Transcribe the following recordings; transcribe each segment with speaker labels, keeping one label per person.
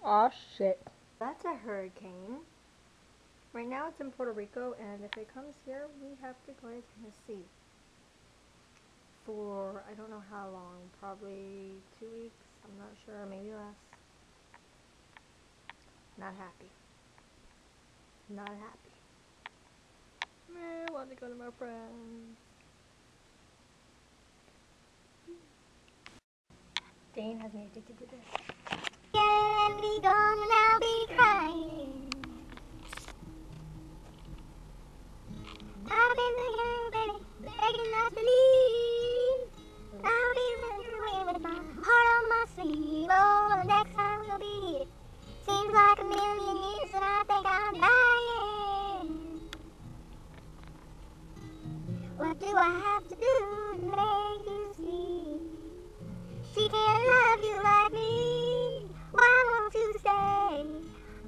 Speaker 1: Aw, shit. That's a hurricane. Right now it's in Puerto Rico, and if it comes here, we have to go to Tennessee for I don't know how long, probably 2 weeks. I'm not sure, maybe less. Not happy. Not happy. I want to go to my friends. Dane has me addicted to this.
Speaker 2: Can be gone and I'll be crying. I've been here, baby, begging not to leave. I'll be running away with my heart on my sleeve. Oh, the next time we'll be here seems like a million years, and I think I'm dying. What do I have to do to make you see? She can't love you like me. Why won't you stay?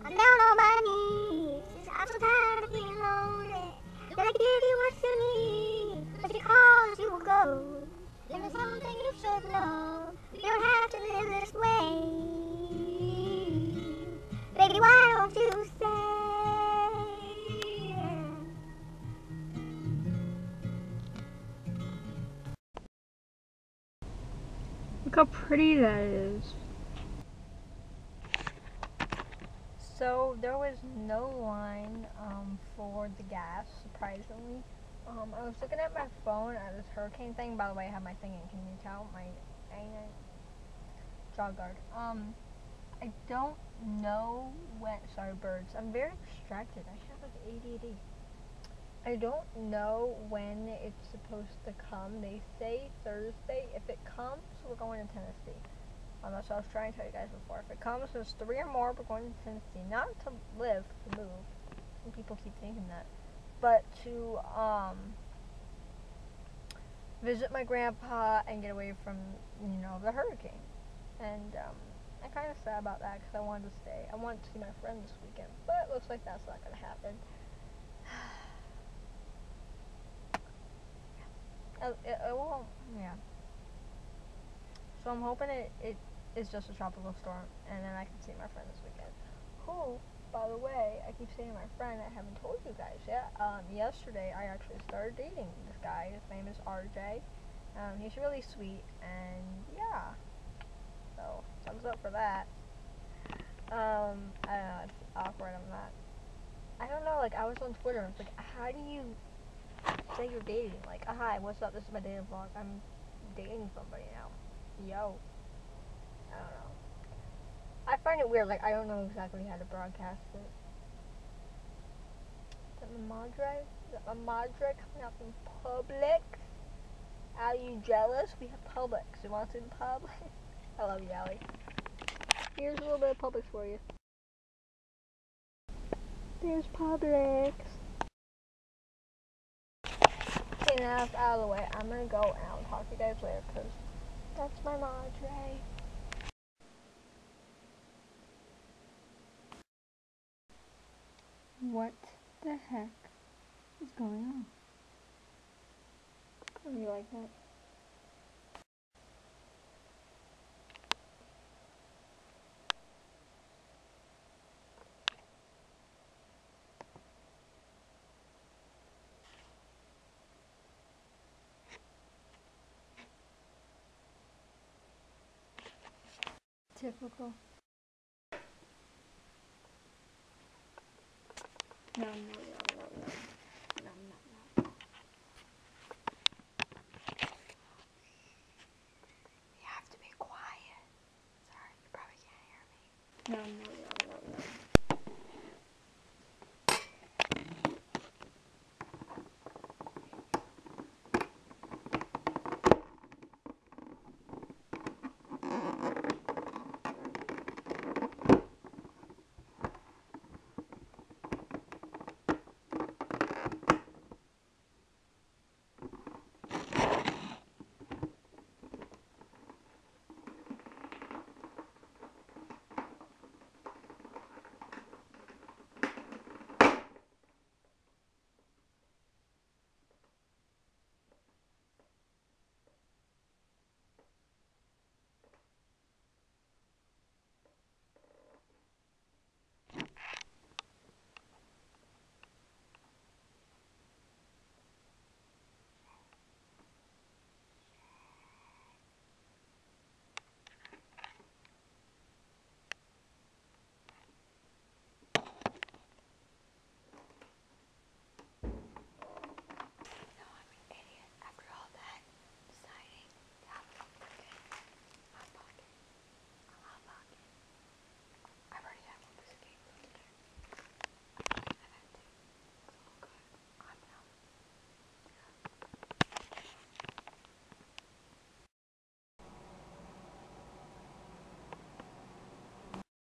Speaker 2: I'm down on my knees. I'm so tired of being lonely. Gonna give you what you need, but because you will go, there is something you should know. You don't have to live this way. Baby, why won't you stay?
Speaker 1: Look how pretty that is. So there was no line for the gas, surprisingly. I was looking at my phone at this hurricane thing. By the way, I have my thing in. Can you tell? My jog guard. I don't know when. Sorry, birds. I'm very distracted. I have like ADD. I don't know when it's supposed to come. They say Thursday. If it comes, we're going to Tennessee. That's what I was trying to tell you guys before. If it comes, there's 3 or more, we're going to Tennessee. Not to live, to move. Some people keep thinking that. But to visit my grandpa and get away from, the hurricane. And I'm kind of sad about that because I wanted to stay. I wanted to see my friend this weekend. But it looks like that's not going to happen. It won't, yeah. So I'm hoping it is just a tropical storm, and then I can see my friend this weekend. Who, by the way, I keep saying my friend, I haven't told you guys yet. Yesterday I actually started dating this guy. His name is RJ. He's really sweet, and yeah. So, thumbs up for that. I don't know, it's awkward, I don't know, like, I was on Twitter, and it's like, how do you say you're dating? Like, hi, what's up, this is my dating vlog, I'm dating somebody now. Yo. I don't know. I find it weird, like, I don't know exactly how to broadcast it. Is that my Madre? Is that my Madre coming out from Publix? Are you jealous? We have Publix. You want to see the Publix? I love you, Allie. Here's a little bit of Publix for you. There's Publix. Okay, now it's out of the way. I'm gonna go and I'll talk to you guys later, because that's my Madre. What the heck is going on? Oh, you like that? Typical. No. You have to be quiet. Sorry, you probably can't hear me. No.